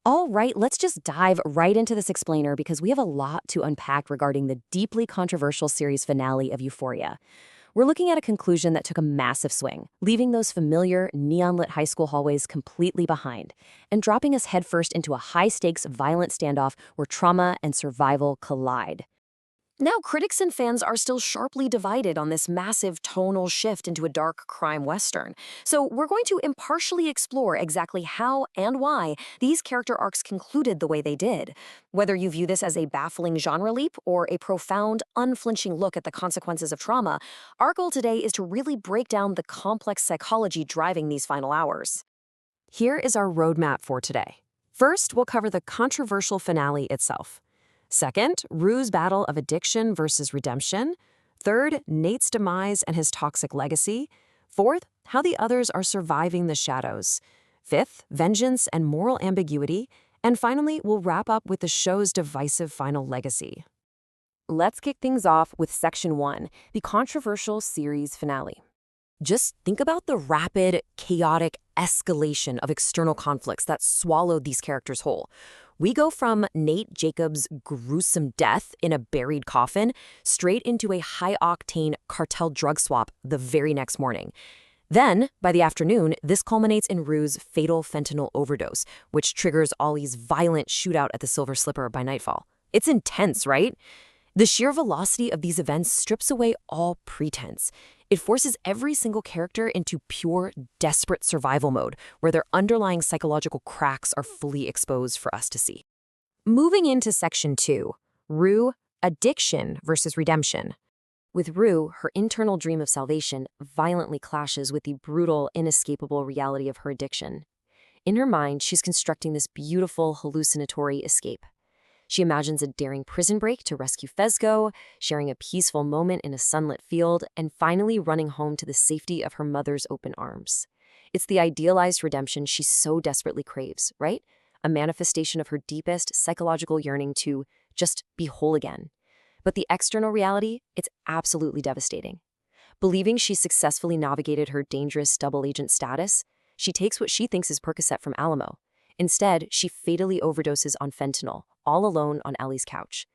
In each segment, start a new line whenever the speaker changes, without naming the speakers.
All right, let's just dive right into this explainer because we have a lot to unpack regarding the deeply controversial series finale of Euphoria. We're looking at a conclusion that took a massive swing, leaving those familiar, neon-lit high school hallways completely behind, and dropping us headfirst into a high-stakes, violent standoff where trauma and survival collide. Now, critics and fans are still sharply divided on this massive tonal shift into a dark crime western. So we're going to impartially explore exactly how and why these character arcs concluded the way they did. Whether you view this as a baffling genre leap or a profound, unflinching look at the consequences of trauma, our goal today is to really break down the complex psychology driving these final hours. Here is our roadmap for today. First, we'll cover the controversial finale itself. Second, Rue's battle of addiction versus redemption. Third, Nate's demise and his toxic legacy. Fourth, how the others are surviving the shadows. Fifth, vengeance and moral ambiguity. And finally, we'll wrap up with the show's divisive final legacy. Let's kick things off with Section 1, the controversial series finale. Just think about the rapid, chaotic escalation of external conflicts that swallowed these characters whole. We go from Nate Jacobs' gruesome death in a buried coffin straight into a high-octane cartel drug swap the very next morning. Then, by the afternoon, this culminates in Rue's fatal fentanyl overdose, which triggers Ollie's violent shootout at the Silver Slipper by nightfall. It's intense, right? The sheer velocity of these events strips away all pretense. It forces every single character into pure, desperate survival mode, where their underlying psychological cracks are fully exposed for us to see. Moving into Section 2, Rue, addiction versus redemption. With Rue, her internal dream of salvation violently clashes with the brutal, inescapable reality of her addiction. In her mind, she's constructing this beautiful, hallucinatory escape. She imagines a daring prison break to rescue Fezco, sharing a peaceful moment in a sunlit field, and finally running home to the safety of her mother's open arms. It's the idealized redemption she so desperately craves, right? A manifestation of her deepest psychological yearning to just be whole again. But the external reality, it's absolutely devastating. Believing she successfully navigated her dangerous double agent status, she takes what she thinks is Percocet from Alamo. Instead, she fatally overdoses on fentanyl, all alone on Ellie's couch.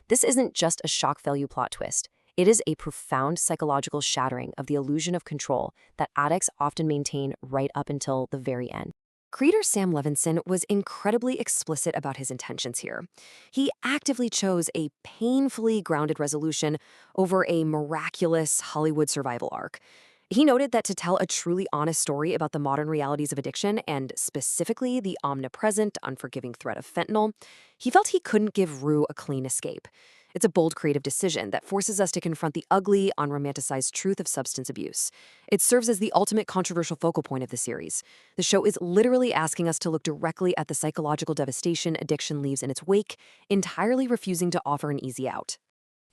This isn't just a shock value plot twist. It is a profound psychological shattering of the illusion of control that addicts often maintain right up until the very end. Creator Sam Levinson was incredibly explicit about his intentions here. He actively chose a painfully grounded resolution over a miraculous Hollywood survival arc. He noted that to tell a truly honest story about the modern realities of addiction, and specifically the omnipresent, unforgiving threat of fentanyl, he felt he couldn't give Rue a clean escape. It's a bold creative decision that forces us to confront the ugly, unromanticized truth of substance abuse. It serves as the ultimate controversial focal point of the series. The show is literally asking us to look directly at the psychological devastation addiction leaves in its wake, entirely refusing to offer an easy out.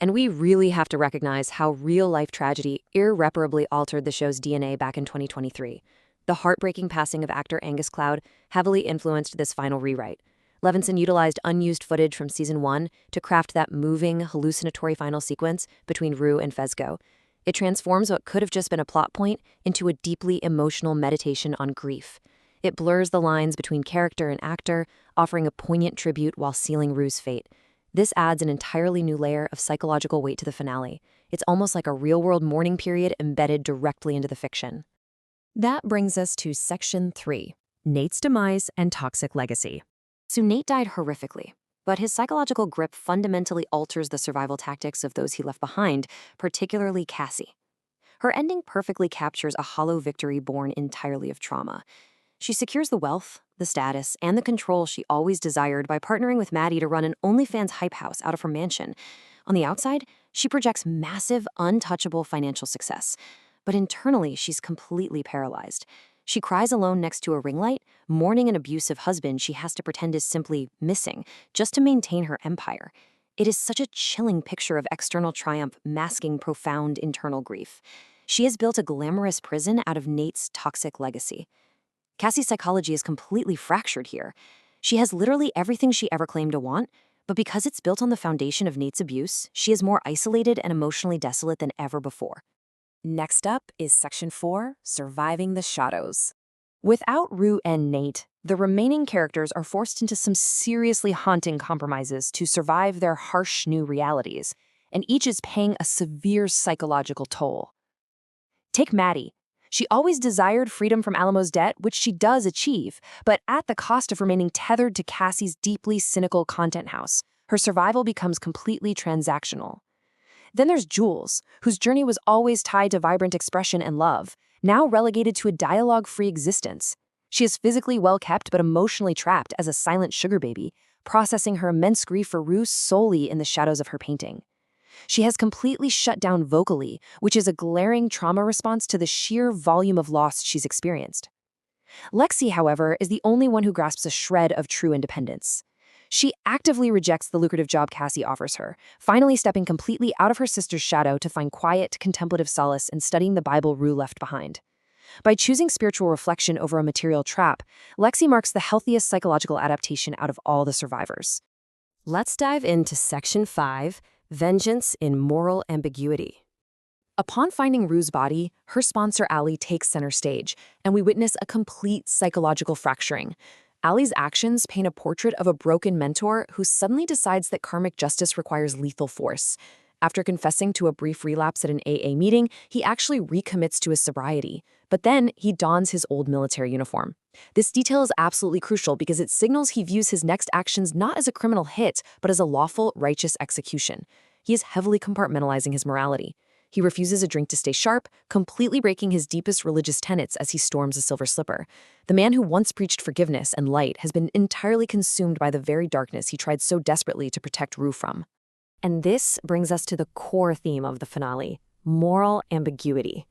And we really have to recognize how real-life tragedy irreparably altered the show's DNA back in 2023. The heartbreaking passing of actor Angus Cloud heavily influenced this final rewrite. Levinson utilized unused footage from Season 1 to craft that moving, hallucinatory final sequence between Rue and Fezco. It transforms what could have just been a plot point into a deeply emotional meditation on grief. It blurs the lines between character and actor, offering a poignant tribute while sealing Rue's fate. This adds an entirely new layer of psychological weight to the finale. It's almost like a real-world mourning period embedded directly into the fiction. That brings us to Section 3, Nate's demise and toxic legacy. So Nate died horrifically, but his psychological grip fundamentally alters the survival tactics of those he left behind, particularly Cassie. Her ending perfectly captures a hollow victory born entirely of trauma. She secures the wealth, the status, and the control she always desired by partnering with Maddie to run an OnlyFans hype house out of her mansion. On the outside, she projects massive, untouchable financial success. But internally, she's completely paralyzed. She cries alone next to a ring light, mourning an abusive husband she has to pretend is simply missing, just to maintain her empire. It is such a chilling picture of external triumph masking profound internal grief. She has built a glamorous prison out of Nate's toxic legacy. Cassie's psychology is completely fractured here. She has literally everything she ever claimed to want, but because it's built on the foundation of Nate's abuse, she is more isolated and emotionally desolate than ever before. Next up is Section 4, Surviving the Shadows. Without Rue and Nate, the remaining characters are forced into some seriously haunting compromises to survive their harsh new realities, and each is paying a severe psychological toll. Take Maddie. She always desired freedom from Alamo's debt, which she does achieve, but at the cost of remaining tethered to Cassie's deeply cynical content house. Her survival becomes completely transactional. Then there's Jules, whose journey was always tied to vibrant expression and love, now relegated to a dialogue-free existence. She is physically well-kept but emotionally trapped as a silent sugar baby, processing her immense grief for Rue solely in the shadows of her painting. She has completely shut down vocally, which is a glaring trauma response to the sheer volume of loss she's experienced. Lexi, however, is the only one who grasps a shred of true independence. She actively rejects the lucrative job Cassie offers her, finally stepping completely out of her sister's shadow to find quiet, contemplative solace in studying the Bible Rue left behind. By choosing spiritual reflection over a material trap, Lexi marks the healthiest psychological adaptation out of all the survivors. Let's dive into Section 5, Vengeance in Moral Ambiguity. Upon finding Rue's body, her sponsor Allie takes center stage, and we witness a complete psychological fracturing. Allie's actions paint a portrait of a broken mentor who suddenly decides that karmic justice requires lethal force. After confessing to a brief relapse at an AA meeting, he actually recommits to his sobriety. But then he dons his old military uniform. This detail is absolutely crucial because it signals he views his next actions not as a criminal hit, but as a lawful, righteous execution. He is heavily compartmentalizing his morality. He refuses a drink to stay sharp, completely breaking his deepest religious tenets as he storms a silver slipper. The man who once preached forgiveness and light has been entirely consumed by the very darkness he tried so desperately to protect Rue from. And this brings us to the core theme of the finale, moral ambiguity.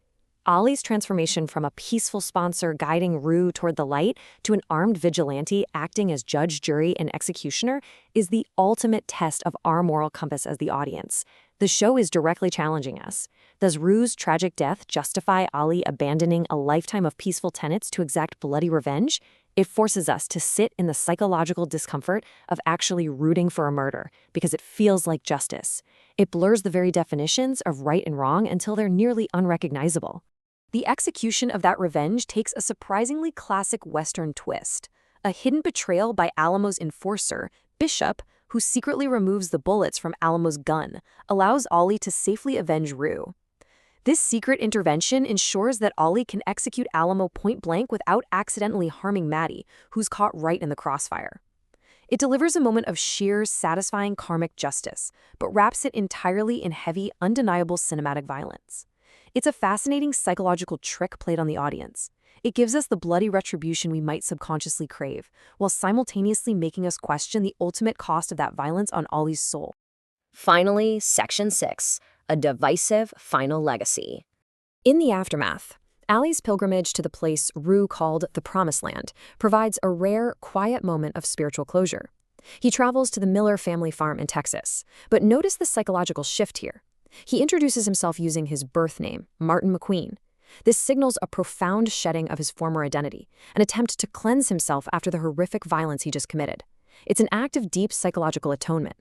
Ollie's transformation from a peaceful sponsor guiding Rue toward the light to an armed vigilante acting as judge, jury, and executioner is the ultimate test of our moral compass as the audience. The show is directly challenging us. Does Rue's tragic death justify Ollie abandoning a lifetime of peaceful tenets to exact bloody revenge? It forces us to sit in the psychological discomfort of actually rooting for a murder because it feels like justice. It blurs the very definitions of right and wrong until they're nearly unrecognizable. The execution of that revenge takes a surprisingly classic Western twist. A hidden betrayal by Alamo's enforcer, Bishop, who secretly removes the bullets from Alamo's gun, allows Ollie to safely avenge Rue. This secret intervention ensures that Ollie can execute Alamo point-blank without accidentally harming Maddie, who's caught right in the crossfire. It delivers a moment of sheer, satisfying karmic justice, but wraps it entirely in heavy, undeniable cinematic violence. It's a fascinating psychological trick played on the audience. It gives us the bloody retribution we might subconsciously crave, while simultaneously making us question the ultimate cost of that violence on Ollie's soul. Finally, Section 6, a divisive final legacy. In the aftermath, Allie's pilgrimage to the place Rue called the Promised Land provides a rare, quiet moment of spiritual closure. He travels to the Miller family farm in Texas, but notice the psychological shift here. He introduces himself using his birth name, Martin McQueen. This signals a profound shedding of his former identity, an attempt to cleanse himself after the horrific violence he just committed. It's an act of deep psychological atonement.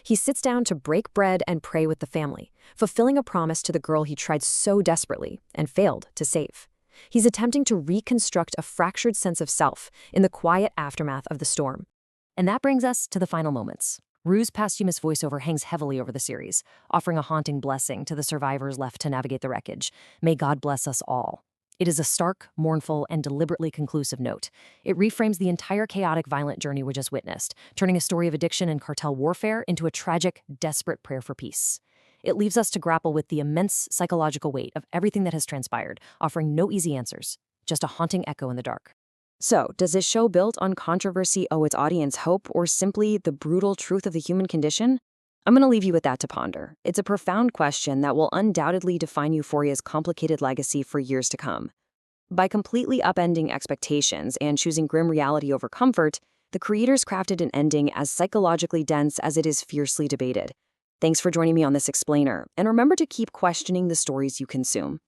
He sits down to break bread and pray with the family, fulfilling a promise to the girl he tried so desperately and failed to save. He's attempting to reconstruct a fractured sense of self in the quiet aftermath of the storm. And that brings us to the final moments. Rue's posthumous voiceover hangs heavily over the series, offering a haunting blessing to the survivors left to navigate the wreckage. May God bless us all. It is a stark, mournful, and deliberately conclusive note. It reframes the entire chaotic, violent journey we just witnessed, turning a story of addiction and cartel warfare into a tragic, desperate prayer for peace. It leaves us to grapple with the immense psychological weight of everything that has transpired, offering no easy answers, just a haunting echo in the dark. So, does this show built on controversy owe its audience hope, or simply the brutal truth of the human condition? I'm going to leave you with that to ponder. It's a profound question that will undoubtedly define Euphoria's complicated legacy for years to come. By completely upending expectations and choosing grim reality over comfort, the creators crafted an ending as psychologically dense as it is fiercely debated. Thanks for joining me on this explainer, and remember to keep questioning the stories you consume.